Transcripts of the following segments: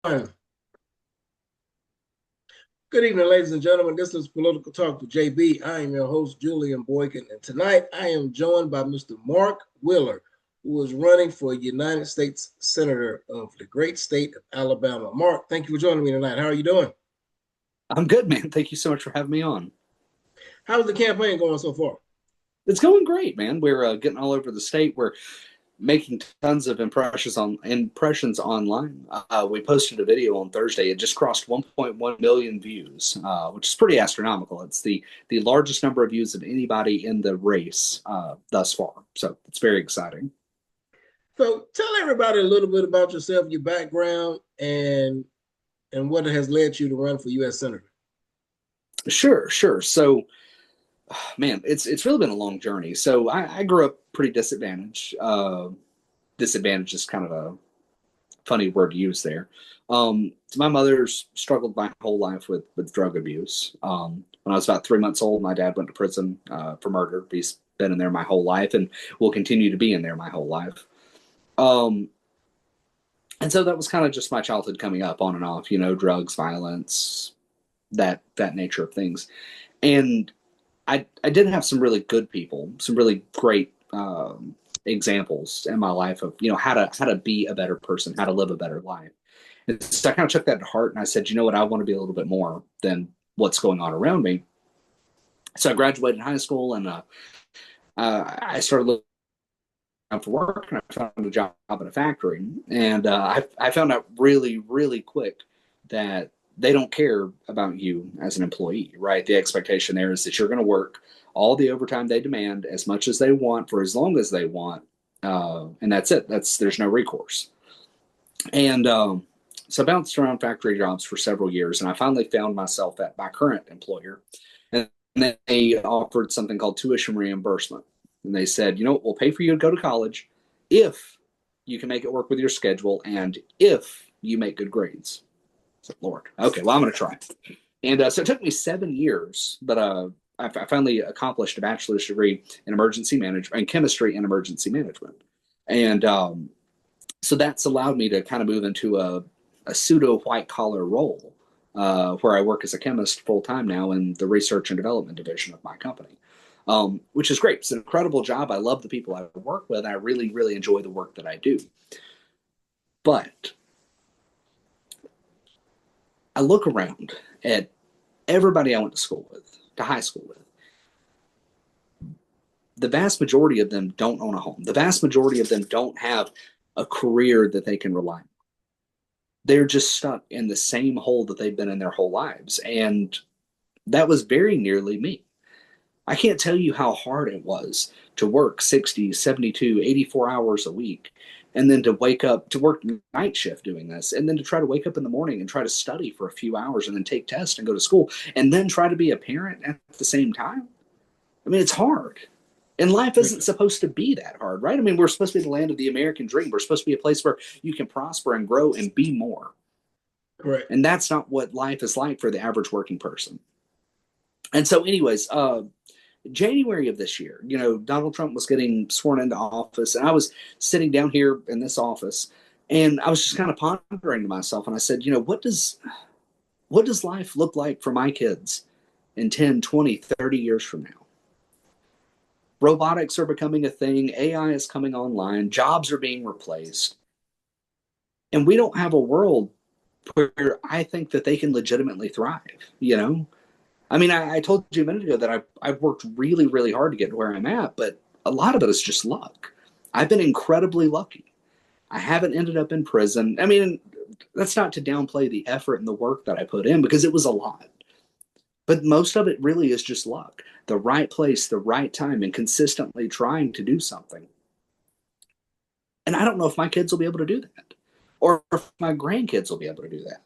Good evening, ladies and gentlemen. This is Political Talk with JB. I am your host, Julian Boykin, and tonight I am joined by Mr. Mark Wheeler, who is running for United States Senator of the great state of Alabama. Mark, thank you for joining me tonight. How are you doing? I'm good, man. Thank you so much for having me on. How's the campaign going so far? It's going great, man. We're getting all over the state. We're making tons of impressions online. We posted a video on Thursday. It just crossed 1.1 million views, which is pretty astronomical. It's the largest number of views of anybody in the race thus far. So it's very exciting. So tell everybody a little bit about yourself, your background, and what has led you to run for U.S. Senator. Sure, sure. So man, it's really been a long journey. So I grew up pretty disadvantaged. Disadvantaged is kind of a funny word to use there. My mother's struggled my whole life with drug abuse. When I was about 3 months old, my dad went to prison for murder. He's been in there my whole life and will continue to be in there my whole life. Um, and so that was kind of just my childhood coming up on and off, drugs, violence, that nature of things. And I did have some really good people, some really great examples in my life of how to be a better person, how to live a better life. And so I kind of took that to heart, and I said, you know what, I want to be a little bit more than what's going on around me. So I graduated high school, and I started looking for work, and I found a job in a factory, and I found out really really quick that they don't care about you as an employee, right? The expectation there is that you're going to work all the overtime they demand, as much as they want, for as long as they want, and that's it. There's no recourse. And so I bounced around factory jobs for several years, and I finally found myself at my current employer, and they offered something called tuition reimbursement. And they said, we'll pay for you to go to college if you can make it work with your schedule and if you make good grades. So, Lord, okay, well, I'm going to try. And so it took me 7 years, but I finally accomplished a bachelor's degree in emergency management, in chemistry and emergency management. And so that's allowed me to kind of move into a pseudo white collar role, where I work as a chemist full time now in the research and development division of my company, which is great. It's an incredible job. I love the people I work with. I really, really enjoy the work that I do. But I look around at everybody I went to school with, to high school with. The vast majority of them don't own a home. The vast majority of them don't have a career that they can rely on. They're just stuck in the same hole that they've been in their whole lives. And that was very nearly me. I can't tell you how hard it was to work 60, 72, 84 hours a week, and then to wake up to work night shift doing this, and then to try to wake up in the morning and try to study for a few hours and then take tests and go to school, and then try to be a parent at the same time. I mean, it's hard. And life isn't supposed to be that hard, right? I mean, we're supposed to be the land of the American dream. We're supposed to be a place where you can prosper and grow and be more. Correct. And that's not what life is like for the average working person. And so, anyways, January of this year, Donald Trump was getting sworn into office, and I was sitting down here in this office, and I was just kind of pondering to myself, and I said, what does life look like for my kids in 10, 20, 30 years from now? Robotics are becoming a thing, AI is coming online, jobs are being replaced, and we don't have a world where I think that they can legitimately thrive. I mean, I told you a minute ago that I've worked really, really hard to get to where I'm at, but a lot of it is just luck. I've been incredibly lucky. I haven't ended up in prison. I mean, that's not to downplay the effort and the work that I put in, because it was a lot. But most of it really is just luck. The right place, the right time, and consistently trying to do something. And I don't know if my kids will be able to do that, or if my grandkids will be able to do that.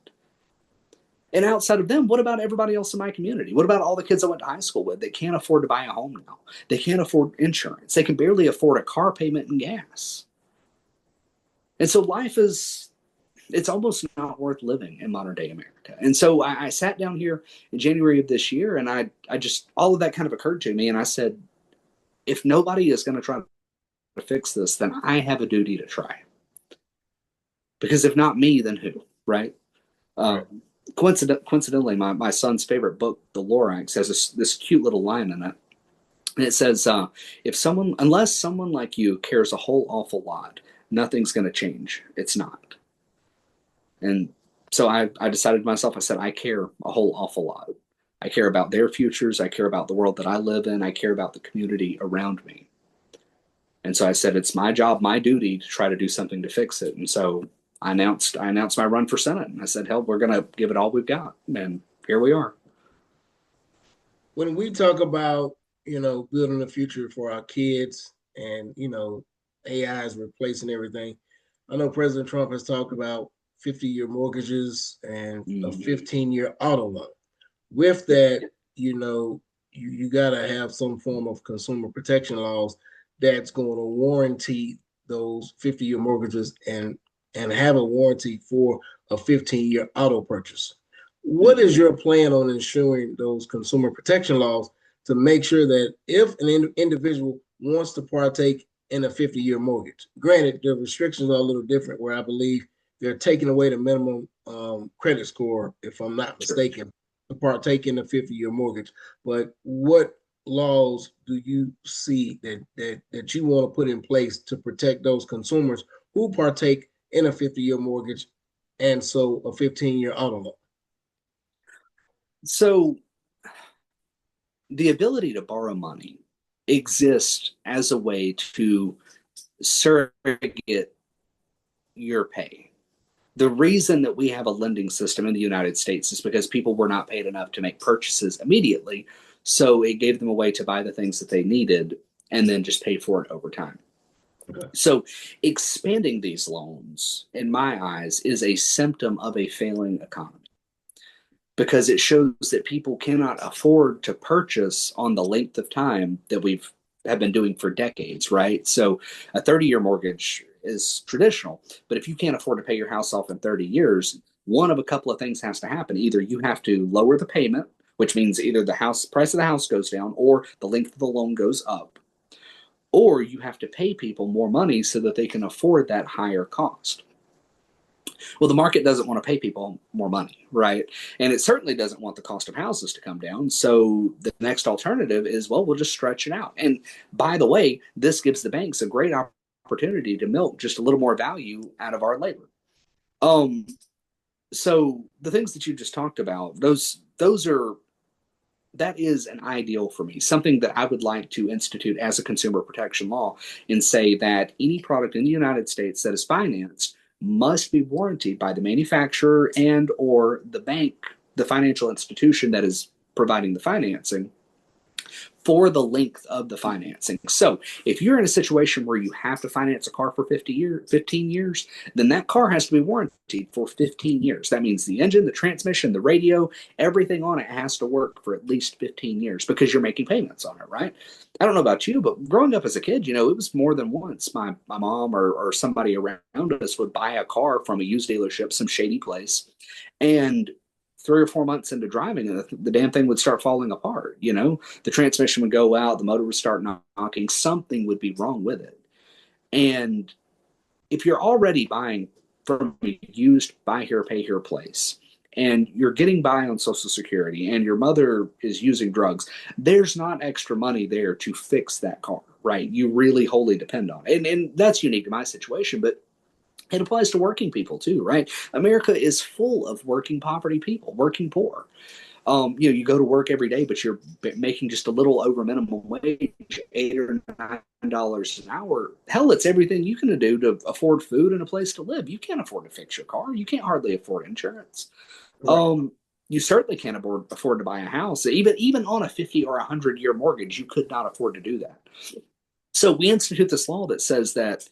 And outside of them, what about everybody else in my community? What about all the kids I went to high school with that can't afford to buy a home now? They can't afford insurance. They can barely afford a car payment and gas. And so it's almost not worth living in modern day America. And so I sat down here in January of this year, and I just, all of that kind of occurred to me. And I said, if nobody is going to try to fix this, then I have a duty to try. Because if not me, then who? Right? Right. Coincidentally, my son's favorite book, The Lorax, has this cute little line in it. And it says, unless someone like you cares a whole awful lot, nothing's going to change. It's not. And so I decided to myself, I said, I care a whole awful lot. I care about their futures. I care about the world that I live in. I care about the community around me. And so I said, it's my job, my duty to try to do something to fix it. And so I announced my run for Senate. And I said, hell, we're going to give it all we've got. And here we are. When we talk about, building the future for our kids and, AI is replacing everything, I know President Trump has talked about 50-year mortgages and a 15-year auto loan. With that, you got to have some form of consumer protection laws that's going to warranty those 50-year mortgages and have a warranty for a 15-year auto purchase. What is your plan on ensuring those consumer protection laws to make sure that if an individual wants to partake in a 50-year mortgage, granted, the restrictions are a little different where I believe they're taking away the minimum credit score, if I'm not mistaken, to partake in a 50-year mortgage. But what laws do you see that you want to put in place to protect those consumers who partake in a 50-year mortgage and so a 15-year auto loan? So the ability to borrow money exists as a way to surrogate your pay. The reason that we have a lending system in the United States is because people were not paid enough to make purchases immediately. So it gave them a way to buy the things that they needed and then just pay for it over time. Okay. So expanding these loans, in my eyes, is a symptom of a failing economy because it shows that people cannot afford to purchase on the length of time that have been doing for decades, right? So a 30-year mortgage is traditional, but if you can't afford to pay your house off in 30 years, one of a couple of things has to happen. Either you have to lower the payment, which means either the price of the house goes down or the length of the loan goes up, or you have to pay people more money so that they can afford that higher cost. Well, the market doesn't want to pay people more money, right? And it certainly doesn't want the cost of houses to come down. So the next alternative is, well, we'll just stretch it out. And by the way, this gives the banks a great opportunity to milk just a little more value out of our labor. So the things that you just talked about, that is an ideal for me, something that I would like to institute as a consumer protection law and say that any product in the United States that is financed must be warranted by the manufacturer and or the bank, the financial institution that is providing the financing, for the length of the financing. So if you're in a situation where you have to finance a car for 15 years, then that car has to be warranted for 15 years. That means the engine, the transmission, the radio, everything on it has to work for at least 15 years because you're making payments on it, right? I don't know about you, but growing up as a kid, it was more than once my mom or somebody around us would buy a car from a used dealership, some shady place, and 3 or 4 months into driving, the damn thing would start falling apart. The transmission would go out, the motor would start knocking, something would be wrong with it. And if you're already buying from a used buy here, pay here place, and you're getting by on Social Security and your mother is using drugs, there's not extra money there to fix that car, right? You really wholly depend on it. And that's unique to my situation, but it applies to working people too, right? America is full of working poverty people, working poor. You go to work every day, but you're making just a little over minimum wage, $8 or $9 an hour. Hell, it's everything you can do to afford food and a place to live. You can't afford to fix your car. You can't hardly afford insurance. Right. You certainly can't afford to buy a house. Even on a 50 or 100-year mortgage, you could not afford to do that. So we institute this law that says that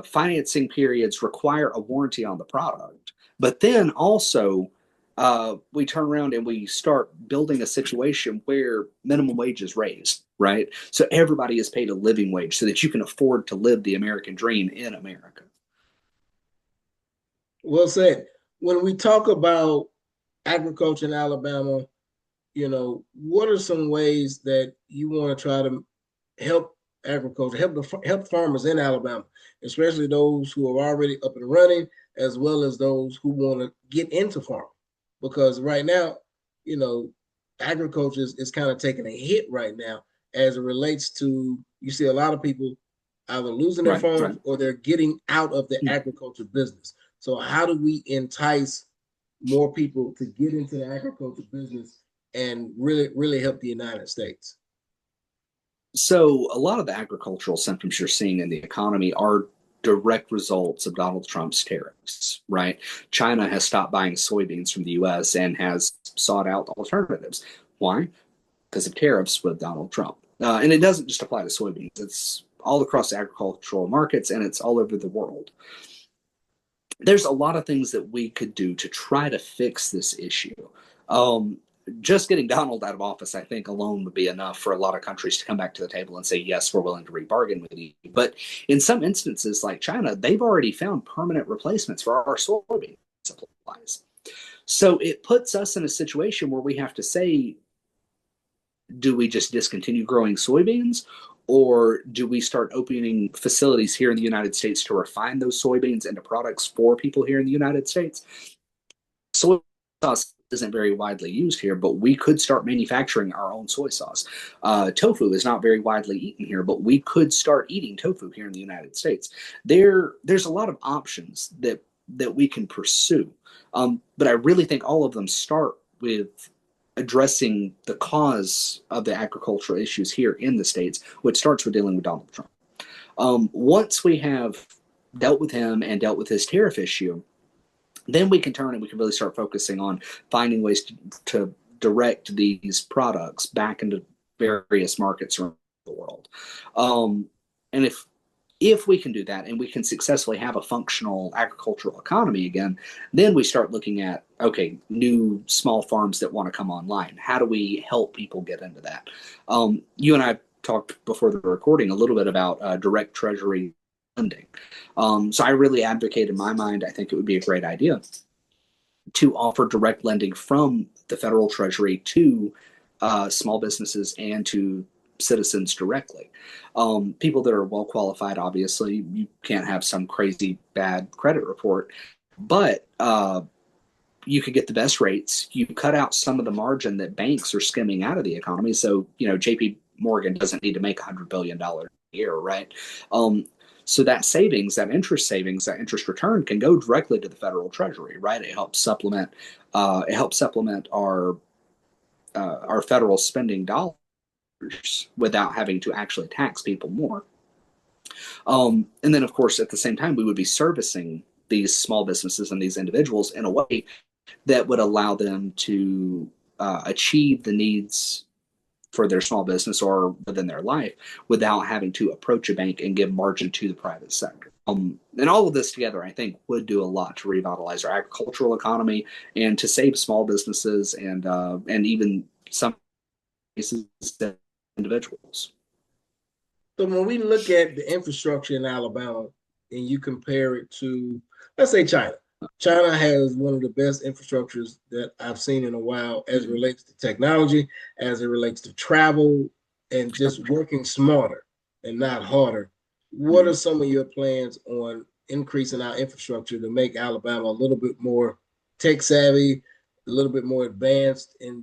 financing periods require a warranty on the product, but then also we turn around and we start building a situation where minimum wage is raised, right? So everybody is paid a living wage so that you can afford to live the American dream in America. Well said. When we talk about agriculture in Alabama, what are some ways that you want to try to help agriculture, help farmers in Alabama, especially those who are already up and running, as well as those who want to get into farming. Because right now, you know, agriculture is kind of taking a hit right now as it relates to, you see a lot of people either losing their Right, farms right. or they're getting out of the agriculture business. So how do we entice more people to get into the agriculture business and really help the United States? So a lot of the agricultural symptoms you're seeing in the economy are direct results of Donald Trump's tariffs, right? China has stopped buying soybeans from the US and has sought out alternatives. Why? Because of tariffs with Donald Trump. And it doesn't just apply to soybeans, it's all across agricultural markets and it's all over the world. There's a lot of things that we could do to try to fix this issue. Um, just getting Donald out of office, I think, alone would be enough for a lot of countries to come back to the table and say, yes, we're willing to rebargain with you. But in some instances, like China, they've already found permanent replacements for our soybean supplies. So it puts us in a situation where we have to say, do we just discontinue growing soybeans? Or do we start opening facilities here in the United States to refine those soybeans into products for people here in the United States? Soy sauce isn't very widely used here, but we could start manufacturing our own soy sauce. Tofu is not very widely eaten here, but we could start eating tofu here in the United States. There's a lot of options that we can pursue, but I really think all of them start with addressing the cause of the agricultural issues here in the States, which starts with dealing with Donald Trump. Once we have dealt with him and dealt with his tariff issue, then we can turn and we can really start focusing on finding ways to direct these products back into various markets around the world. And if we can do that and we can successfully have a functional agricultural economy again, then we start looking at, okay, new small farms that want to come online. How do we help people get into that? You and I talked before the recording a little bit about direct treasury lending. So I really advocate, in my mind, I think it would be a great idea to offer direct lending from the federal treasury to small businesses and to citizens directly. People that are well qualified, obviously, you can't have some crazy bad credit report, but you could get the best rates. You cut out some of the margin that banks are skimming out of the economy. So, JP Morgan doesn't need to make $100 billion a year, right? So that savings, that interest return can go directly to the federal treasury, right? It helps supplement our federal spending dollars without having to actually tax people more. And then, of course, at the same time, we would be servicing these small businesses and these individuals in a way that would allow them to achieve the needs for their small business or within their life without having to approach a bank and give margin to the private sector. And all of this together, I think, would do a lot to revitalize our agricultural economy and to save small businesses and even some cases individuals. So when we look at the infrastructure in Alabama and you compare it to, let's say, China. China has one of the best infrastructures that I've seen in a while as it relates to technology, as it relates to travel, and just working smarter and not harder. What are some of your plans on increasing our infrastructure to make Alabama a little bit more tech savvy, a little bit more advanced, and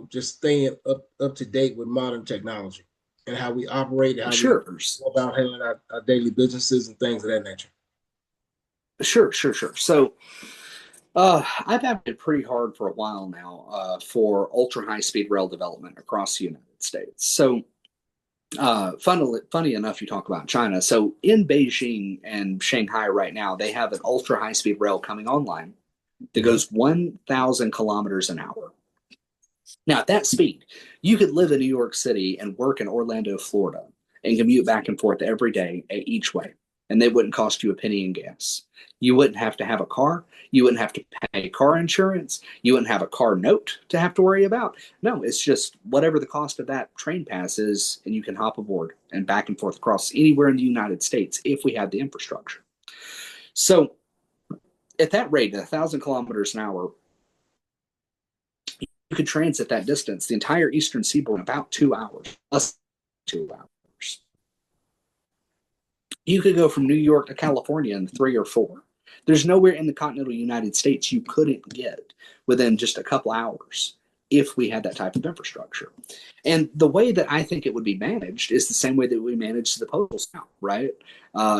just staying up to date with modern technology and how we operate, how we go about handling our daily businesses and things of that nature? Sure. So I've advocated pretty hard for a while now for ultra high speed rail development across the United States. So funny enough, you talk about China. So in Beijing and Shanghai right now, they have an ultra high speed rail coming online that goes 1,000 kilometers an hour. Now, at that speed, you could live in New York City and work in Orlando, Florida, and commute back and forth every day each way, and they wouldn't cost you a penny in gas. You wouldn't have to have a car. You wouldn't have to pay car insurance. You wouldn't have a car note to have to worry about. No, it's just whatever the cost of that train pass is, and you can hop aboard and back and forth across anywhere in the United States if we had the infrastructure. So at that rate, 1,000 kilometers an hour, you could transit that distance, the entire eastern seaboard, in about 2 hours, less 2 hours. You could go from New York to California in 3 or 4. There's nowhere in the continental United States you couldn't get within just a couple hours if we had that type of infrastructure. And the way that I think it would be managed is the same way that we manage the postal now, right?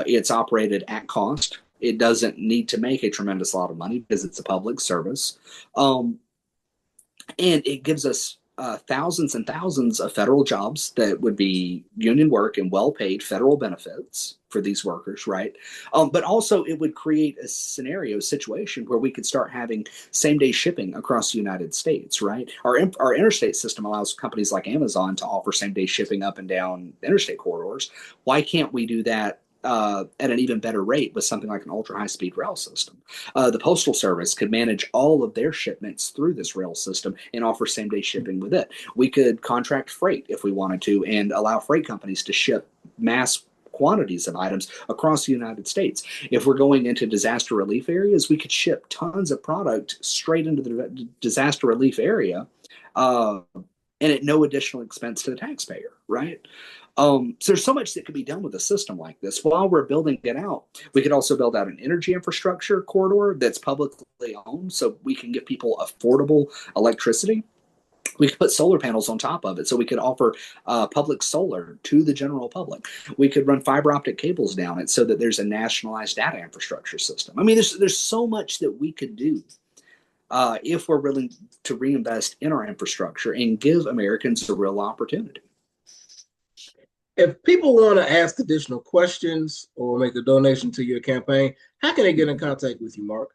It's operated at cost. It doesn't need to make a tremendous lot of money because it's a public service. And it gives us thousands and thousands of federal jobs that would be union work and well-paid federal benefits for these workers, right? But also it would create a situation where we could start having same-day shipping across the United States, right? Our interstate system allows companies like Amazon to offer same-day shipping up and down interstate corridors. Why can't we do that at an even better rate with something like an ultra high speed rail system? The Postal Service could manage all of their shipments through this rail system and offer same day shipping with it. We could contract freight if we wanted to and allow freight companies to ship mass quantities of items across the United States. If we're going into disaster relief areas, we could ship tons of product straight into the disaster relief area and at no additional expense to the taxpayer, right? So there's so much that could be done with a system like this. While we're building it out, we could also build out an energy infrastructure corridor that's publicly owned so we can give people affordable electricity. We could put solar panels on top of it so we could offer public solar to the general public. We could run fiber optic cables down it so that there's a nationalized data infrastructure system. I mean, there's so much that we could do if we're willing to reinvest in our infrastructure and give Americans a real opportunity. If people want to ask additional questions or make a donation to your campaign, how can they get in contact with you, Mark?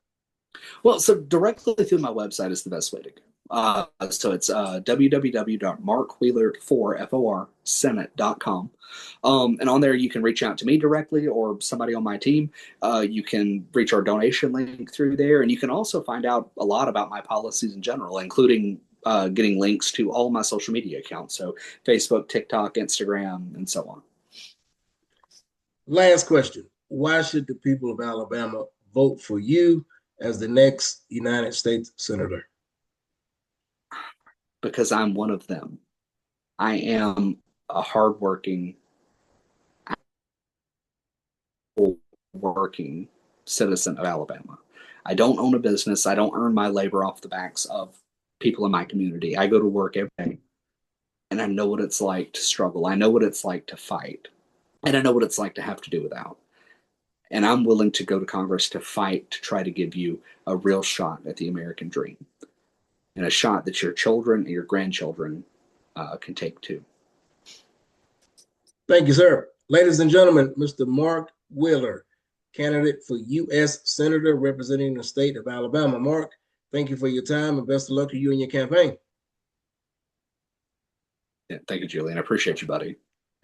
Well, so directly through my website is the best way to go. So it's www.markwheeler4senate.com. And on there, you can reach out to me directly or somebody on my team. You can reach our donation link through there. And you can also find out a lot about my policies in general, including getting links to all my social media accounts. So Facebook, TikTok, Instagram, and so on. Last question. Why should the people of Alabama vote for you as the next United States Senator? Because I'm one of them. I am a hardworking, working citizen of Alabama. I don't own a business. I don't earn my labor off the backs of people in my community. I go to work every day, and I know what it's like to struggle. I know what it's like to fight, and I know what it's like to have to do without. And I'm willing to go to Congress to fight to try to give you a real shot at the American dream, and a shot that your children and your grandchildren can take too. Thank you, sir. Ladies and gentlemen, Mr. Mark Wheeler, candidate for U.S. Senator representing the state of Alabama. Mark, thank you for your time and best of luck to you and your campaign. Yeah, thank you, Julian. I appreciate you, buddy.